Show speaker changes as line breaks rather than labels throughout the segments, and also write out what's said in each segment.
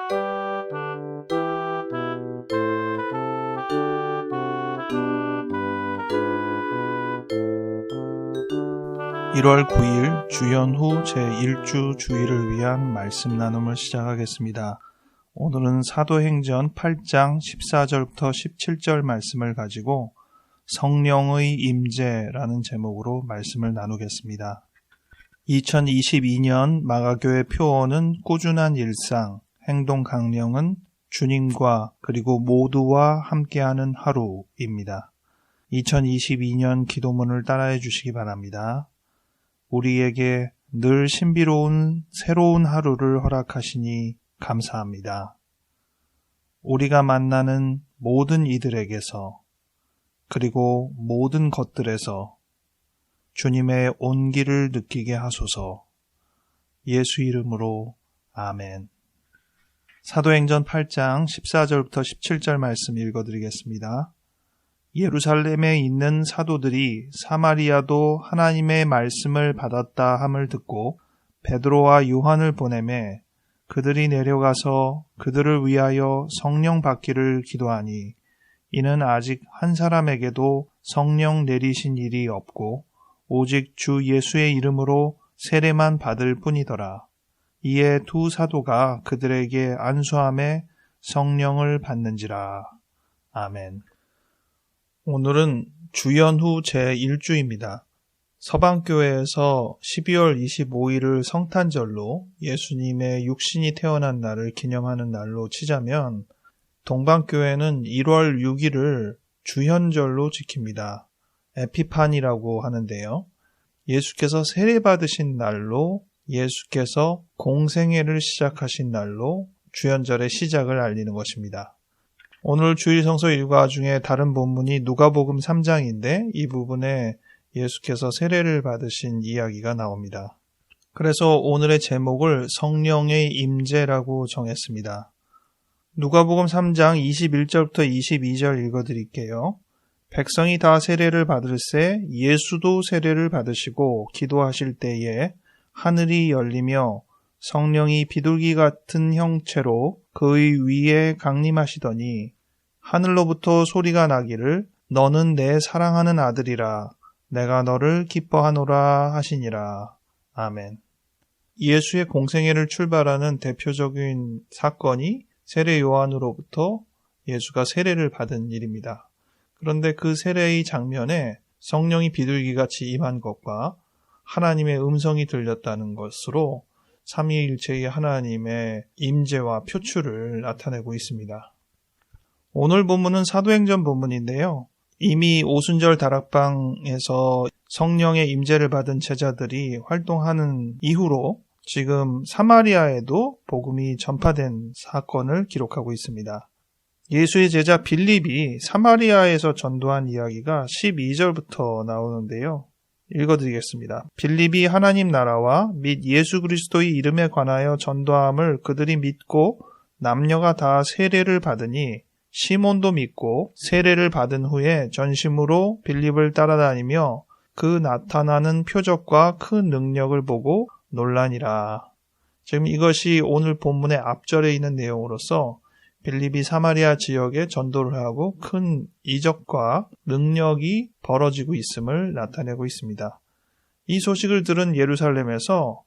(1월 9일) 주연후 제1주 주일을 위한 말씀 나눔을 시작하겠습니다. 오늘은 사도행전 8장 14절부터 17절 말씀을 가지고 성령의 임재라는 제목으로 말씀을 나누겠습니다. 2022년 마가교회 표어는 꾸준한 일상, 행동 강령은 주님과 그리고 모두와 함께하는 하루입니다. 2022년 기도문을 따라해 주시기 바랍니다. 우리에게 늘 신비로운 새로운 하루를 허락하시니 감사합니다. 우리가 만나는 모든 이들에게서 그리고 모든 것들에서 주님의 온기를 느끼게 하소서. 예수 이름으로 아멘. 사도행전 8장 14절부터 17절 말씀 읽어드리겠습니다. 예루살렘에 있는 사도들이 사마리아도 하나님의 말씀을 받았다 함을 듣고 베드로와 요한을 보내매 그들이 내려가서 그들을 위하여 성령 받기를 기도하니 이는 아직 한 사람에게도 성령 내리신 일이 없고 오직 주 예수의 이름으로 세례만 받을 뿐이더라. 이에 두 사도가 그들에게 안수함에 성령을 받는지라. 아멘. 오늘은 주연후 제1주입니다. 서방교회에서 12월 25일을 성탄절로 예수님의 육신이 태어난 날을 기념하는 날로 치자면 동방교회는 1월 6일을 주현절로 지킵니다. 에피파니라고 하는데요. 예수께서 세례받으신 날로 예수께서 공생애를 시작하신 날로 주현절의 시작을 알리는 것입니다. 오늘 주일 성서 일과 중에 다른 본문이 누가복음 3장인데 이 부분에 예수께서 세례를 받으신 이야기가 나옵니다. 그래서 오늘의 제목을 성령의 임재라고 정했습니다. 누가복음 3장 21절부터 22절 읽어드릴게요. 백성이 다 세례를 받을새 예수도 세례를 받으시고 기도하실 때에 하늘이 열리며 성령이 비둘기 같은 형체로 그의 위에 강림하시더니 하늘로부터 소리가 나기를 너는 내 사랑하는 아들이라 내가 너를 기뻐하노라 하시니라. 아멘. 예수의 공생애를 출발하는 대표적인 사건이 세례 요한으로부터 예수가 세례를 받은 일입니다. 그런데 그 세례의 장면에 성령이 비둘기같이 임한 것과 하나님의 음성이 들렸다는 것으로 삼위일체의 하나님의 임재와 표출을 나타내고 있습니다. 오늘 본문은 사도행전 본문인데요. 이미 오순절 다락방에서 성령의 임재를 받은 제자들이 활동하는 이후로 지금 사마리아에도 복음이 전파된 사건을 기록하고 있습니다. 예수의 제자 빌립이 사마리아에서 전도한 이야기가 12절부터 나오는데요. 읽어드리겠습니다. 빌립이 하나님 나라와 및 예수 그리스도의 이름에 관하여 전도함을 그들이 믿고 남녀가 다 세례를 받으니 시몬도 믿고 세례를 받은 후에 전심으로 빌립을 따라다니며 그 나타나는 표적과 큰 능력을 보고 놀라니라. 지금 이것이 오늘 본문의 앞절에 있는 내용으로서 빌립이 사마리아 지역에 전도를 하고 큰 이적과 능력이 벌어지고 있음을 나타내고 있습니다. 이 소식을 들은 예루살렘에서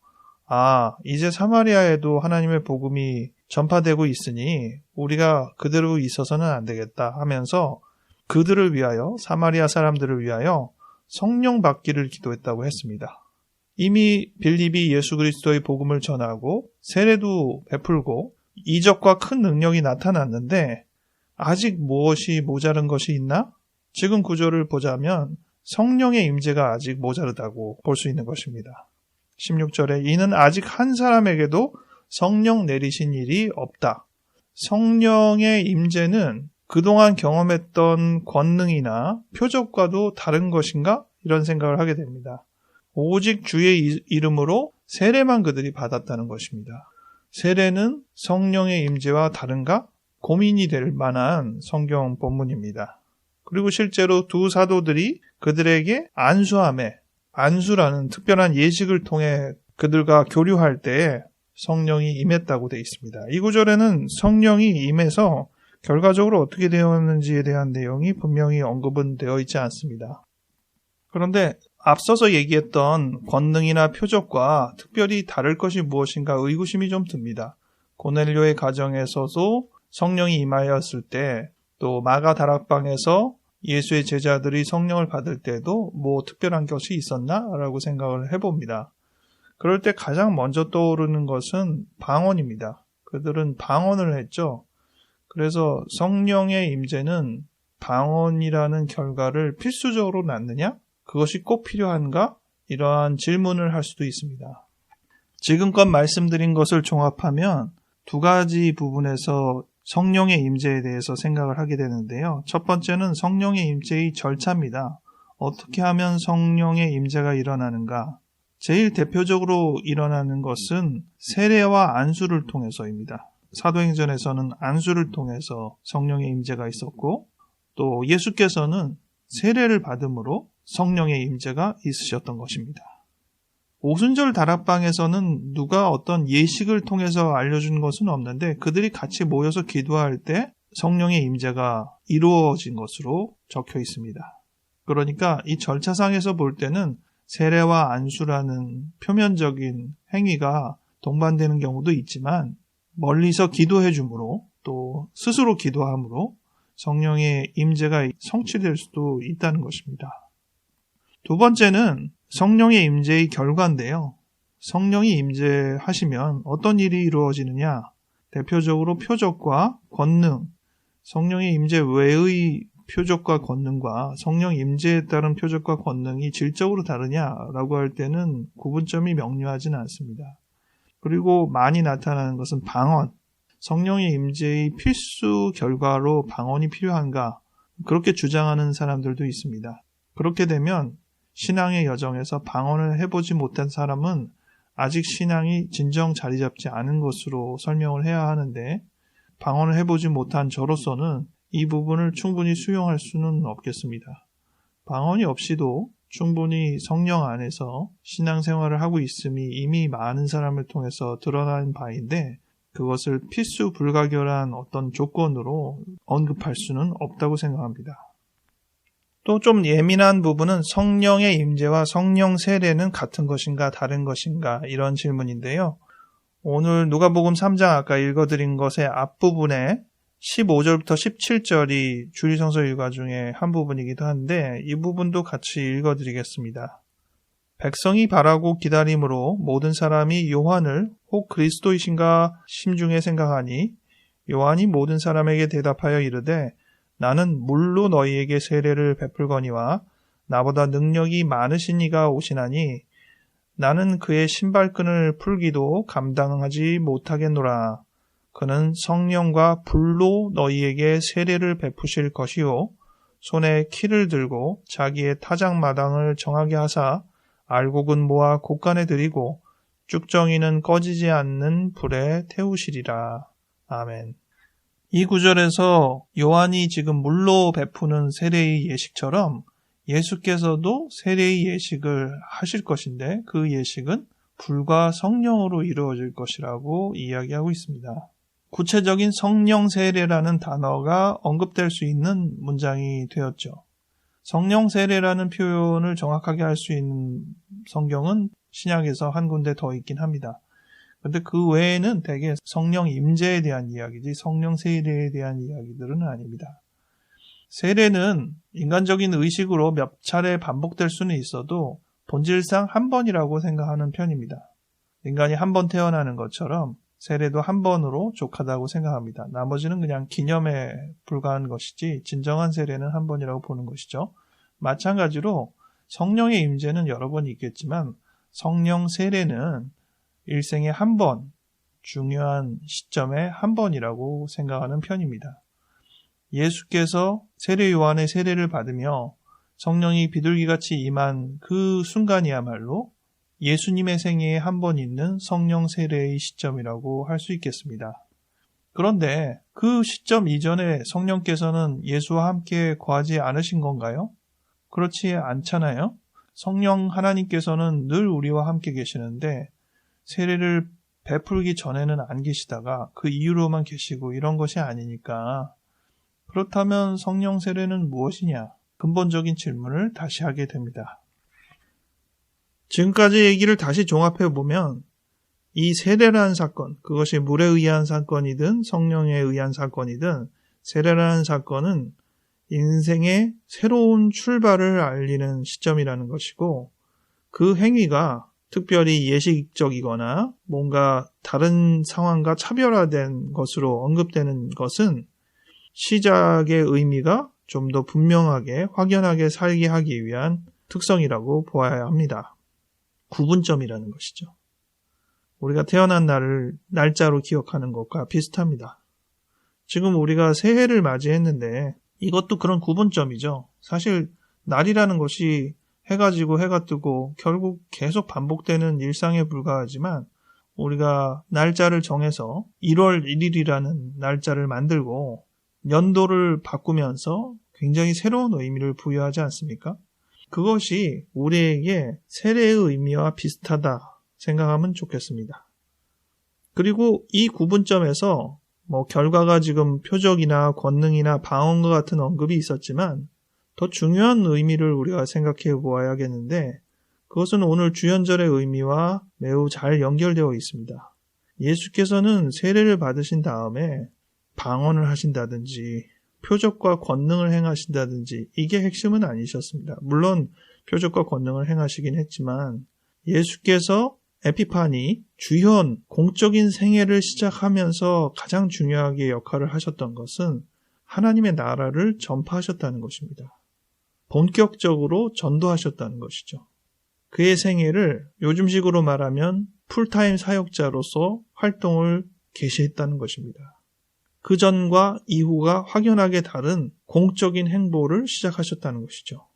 이제 사마리아에도 하나님의 복음이 전파되고 있으니 우리가 그대로 있어서는 안 되겠다 하면서 그들을 위하여 사마리아 사람들을 위하여 성령 받기를 기도했다고 했습니다. 이미 빌립이 예수 그리스도의 복음을 전하고 세례도 베풀고 이적과 큰 능력이 나타났는데 아직 무엇이 모자른 것이 있나? 지금 구절을 보자면 성령의 임재가 아직 모자르다고 볼 수 있는 것입니다. 16절에 이는 아직 한 사람에게도 성령 내리신 일이 없다. 성령의 임재는 그동안 경험했던 권능이나 표적과도 다른 것인가? 이런 생각을 하게 됩니다. 오직 주의 이름으로 세례만 그들이 받았다는 것입니다. 세례는 성령의 임재와 다른가? 고민이 될 만한 성경 본문입니다. 그리고 실제로 두 사도들이 그들에게 안수라는 특별한 예식을 통해 그들과 교류할 때에 성령이 임했다고 되어 있습니다. 이 구절에는 성령이 임해서 결과적으로 어떻게 되었는지에 대한 내용이 분명히 언급은 되어 있지 않습니다. 그런데 앞서서 얘기했던 권능이나 표적과 특별히 다를 것이 무엇인가 의구심이 좀 듭니다. 고넬료의 가정에서도 성령이 임하였을 때, 또 마가 다락방에서 예수의 제자들이 성령을 받을 때도 뭐 특별한 것이 있었나? 라고 생각을 해봅니다. 그럴 때 가장 먼저 떠오르는 것은 방언입니다. 그들은 방언을 했죠. 그래서 성령의 임재는 방언이라는 결과를 필수적으로 낳느냐? 그것이 꼭 필요한가? 이러한 질문을 할 수도 있습니다. 지금껏 말씀드린 것을 종합하면 두 가지 부분에서 성령의 임재에 대해서 생각을 하게 되는데요. 첫 번째는 성령의 임재의 절차입니다. 어떻게 하면 성령의 임재가 일어나는가? 제일 대표적으로 일어나는 것은 세례와 안수를 통해서입니다. 사도행전에서는 안수를 통해서 성령의 임재가 있었고, 또 예수께서는 세례를 받음으로 성령의 임재가 있으셨던 것입니다. 오순절 다락방에서는 누가 어떤 예식을 통해서 알려준 것은 없는데 그들이 같이 모여서 기도할 때 성령의 임재가 이루어진 것으로 적혀 있습니다. 그러니까 이 절차상에서 볼 때는 세례와 안수라는 표면적인 행위가 동반되는 경우도 있지만 멀리서 기도해 주므로 또 스스로 기도함으로 성령의 임재가 성취될 수도 있다는 것입니다. 두 번째는 성령의 임재의 결과인데요. 성령이 임재하시면 어떤 일이 이루어지느냐? 대표적으로 표적과 권능, 성령의 임재 외의 표적과 권능과 성령 임재에 따른 표적과 권능이 질적으로 다르냐라고 할 때는 구분점이 명료하지는 않습니다. 그리고 많이 나타나는 것은 방언, 성령의 임재의 필수 결과로 방언이 필요한가? 그렇게 주장하는 사람들도 있습니다. 그렇게 되면 신앙의 여정에서 방언을 해보지 못한 사람은 아직 신앙이 진정 자리 잡지 않은 것으로 설명을 해야 하는데, 방언을 해보지 못한 저로서는 이 부분을 충분히 수용할 수는 없겠습니다. 방언이 없이도 충분히 성령 안에서 신앙생활을 하고 있음이 이미 많은 사람을 통해서 드러난 바인데, 그것을 필수 불가결한 어떤 조건으로 언급할 수는 없다고 생각합니다. 또 좀 예민한 부분은 성령의 임재와 성령 세례는 같은 것인가 다른 것인가 이런 질문인데요. 오늘 누가복음 3장 아까 읽어드린 것의 앞부분에 15절부터 17절이 주리성서 일과 중에 한 부분이기도 한데 이 부분도 같이 읽어드리겠습니다. 백성이 바라고 기다림으로 모든 사람이 요한을 혹 그리스도이신가 심중에 생각하니 요한이 모든 사람에게 대답하여 이르되 나는 물로 너희에게 세례를 베풀거니와 나보다 능력이 많으신 이가 오시나니 나는 그의 신발끈을 풀기도 감당하지 못하겠노라. 그는 성령과 불로 너희에게 세례를 베푸실 것이요 손에 키를 들고 자기의 타작마당을 정하게 하사 알곡은 모아 곳간에 들이고 쭉정이는 꺼지지 않는 불에 태우시리라. 아멘. 이 구절에서 요한이 지금 물로 베푸는 세례의 예식처럼 예수께서도 세례의 예식을 하실 것인데 그 예식은 불과 성령으로 이루어질 것이라고 이야기하고 있습니다. 구체적인 성령 세례라는 단어가 언급될 수 있는 문장이 되었죠. 성령 세례라는 표현을 정확하게 할 수 있는 성경은 신약에서 한 군데 더 있긴 합니다. 그런데 그 외에는 대개 성령 임재에 대한 이야기지 성령 세례에 대한 이야기들은 아닙니다. 세례는 인간적인 의식으로 몇 차례 반복될 수는 있어도 본질상 한 번이라고 생각하는 편입니다. 인간이 한 번 태어나는 것처럼 세례도 한 번으로 족하다고 생각합니다. 나머지는 그냥 기념에 불과한 것이지 진정한 세례는 한 번이라고 보는 것이죠. 마찬가지로 성령의 임재는 여러 번 있겠지만 성령 세례는 일생에 한 번, 중요한 시점에 한 번이라고 생각하는 편입니다. 예수께서 세례 요한의 세례를 받으며 성령이 비둘기같이 임한 그 순간이야말로 예수님의 생애에 한 번 있는 성령 세례의 시점이라고 할 수 있겠습니다. 그런데 그 시점 이전에 성령께서는 예수와 함께 거하지 않으신 건가요? 그렇지 않잖아요. 성령 하나님께서는 늘 우리와 함께 계시는데 세례를 베풀기 전에는 안 계시다가 그 이후로만 계시고 이런 것이 아니니까 그렇다면 성령 세례는 무엇이냐? 근본적인 질문을 다시 하게 됩니다. 지금까지 얘기를 다시 종합해보면 이 세례라는 사건, 그것이 물에 의한 사건이든 성령에 의한 사건이든 세례라는 사건은 인생의 새로운 출발을 알리는 시점이라는 것이고 그 행위가 특별히 예식적이거나 뭔가 다른 상황과 차별화된 것으로 언급되는 것은 시작의 의미가 좀 더 분명하게 확연하게 살게 하기 위한 특성이라고 보아야 합니다. 구분점이라는 것이죠. 우리가 태어난 날짜로 기억하는 것과 비슷합니다. 지금 우리가 새해를 맞이했는데 이것도 그런 구분점이죠. 사실 날이라는 것이 해가 지고 해가 뜨고 결국 계속 반복되는 일상에 불과하지만 우리가 날짜를 정해서 1월 1일이라는 날짜를 만들고 연도를 바꾸면서 굉장히 새로운 의미를 부여하지 않습니까? 그것이 우리에게 세례의 의미와 비슷하다 생각하면 좋겠습니다. 그리고 이 구분점에서 결과가 지금 표적이나 권능이나 방언과 같은 언급이 있었지만 더 중요한 의미를 우리가 생각해 보아야겠는데 그것은 오늘 주연절의 의미와 매우 잘 연결되어 있습니다. 예수께서는 세례를 받으신 다음에 방언을 하신다든지 표적과 권능을 행하신다든지 이게 핵심은 아니셨습니다. 물론 표적과 권능을 행하시긴 했지만 예수께서 에피파니, 주현, 공적인 생애를 시작하면서 가장 중요하게 역할을 하셨던 것은 하나님의 나라를 전파하셨다는 것입니다. 본격적으로 전도하셨다는 것이죠. 그의 생애를 요즘식으로 말하면 풀타임 사역자로서 활동을 개시했다는 것입니다. 그 전과 이후가 확연하게 다른 공적인 행보를 시작하셨다는 것이죠.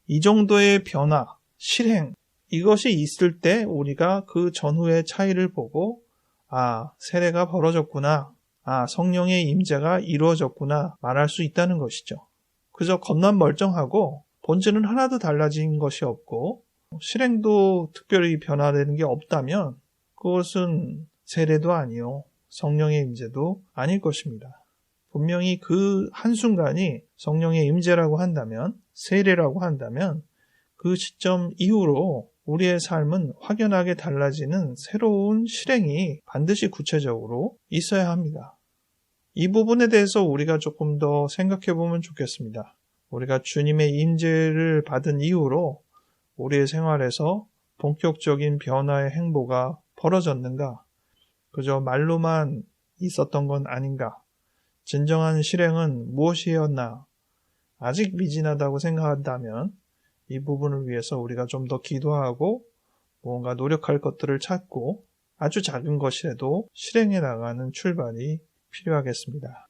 이 정도의 변화, 실행, 이것이 있을 때 우리가 그 전후의 차이를 보고 세례가 벌어졌구나, 성령의 임재가 이루어졌구나 말할 수 있다는 것이죠. 그저 겉만 멀쩡하고 본질은 하나도 달라진 것이 없고 실행도 특별히 변화되는 게 없다면 그것은 세례도 아니요 성령의 임재도 아닐 것입니다. 분명히 그 한순간이 성령의 임재라고 한다면 세례라고 한다면 그 시점 이후로 우리의 삶은 확연하게 달라지는 새로운 실행이 반드시 구체적으로 있어야 합니다. 이 부분에 대해서 우리가 조금 더 생각해 보면 좋겠습니다. 우리가 주님의 임재를 받은 이후로 우리의 생활에서 본격적인 변화의 행보가 벌어졌는가? 그저 말로만 있었던 건 아닌가? 진정한 실행은 무엇이었나? 아직 미진하다고 생각한다면 이 부분을 위해서 우리가 좀 더 기도하고 뭔가 노력할 것들을 찾고 아주 작은 것이라도 실행해 나가는 출발이 필요하겠습니다.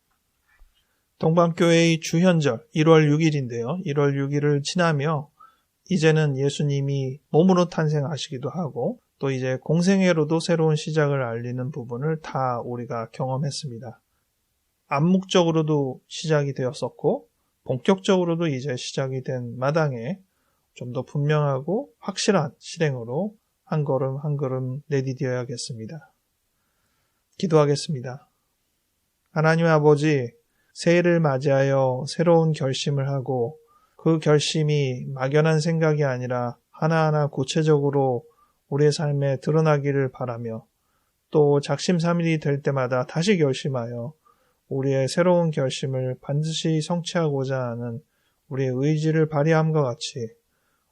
동방교회의 주현절 1월 6일인데요. 1월 6일을 지나며 이제는 예수님이 몸으로 탄생하시기도 하고 또 이제 공생애로도 새로운 시작을 알리는 부분을 다 우리가 경험했습니다. 암묵적으로도 시작이 되었었고 본격적으로도 이제 시작이 된 마당에 좀 더 분명하고 확실한 실행으로 한 걸음 한 걸음 내디뎌야겠습니다. 기도하겠습니다. 하나님 아버지, 새해를 맞이하여 새로운 결심을 하고 그 결심이 막연한 생각이 아니라 하나하나 구체적으로 우리의 삶에 드러나기를 바라며 또 작심삼일이 될 때마다 다시 결심하여 우리의 새로운 결심을 반드시 성취하고자 하는 우리의 의지를 발휘함과 같이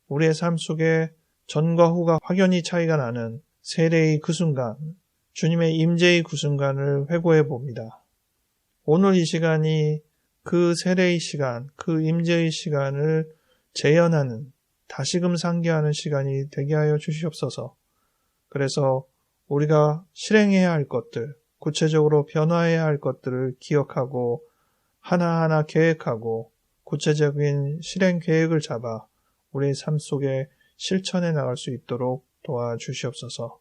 우리의 삶 속에 전과 후가 확연히 차이가 나는 세례의 그 순간, 주님의 임재의 그 순간을 회고해 봅니다. 오늘 이 시간이 그 세례의 시간, 그 임재의 시간을 재현하는, 다시금 상기하는 시간이 되게 하여 주시옵소서. 그래서 우리가 실행해야 할 것들, 구체적으로 변화해야 할 것들을 기억하고 하나하나 계획하고 구체적인 실행 계획을 잡아 우리의 삶 속에 실천해 나갈 수 있도록 도와주시옵소서.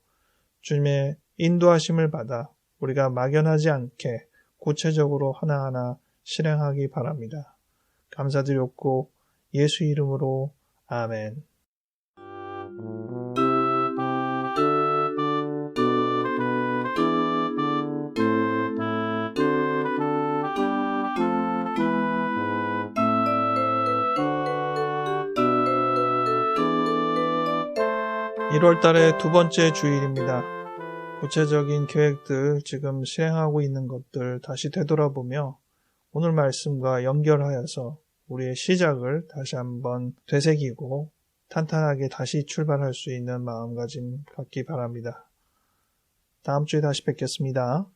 주님의 인도하심을 받아 우리가 막연하지 않게 구체적으로 하나하나 실행하기 바랍니다. 감사드렸고 예수 이름으로 아멘. 1월 달의 두 번째 주일입니다. 구체적인 계획들, 지금 실행하고 있는 것들 다시 되돌아보며 오늘 말씀과 연결하여서 우리의 시작을 다시 한번 되새기고 탄탄하게 다시 출발할 수 있는 마음가짐 갖기 바랍니다. 다음 주에 다시 뵙겠습니다.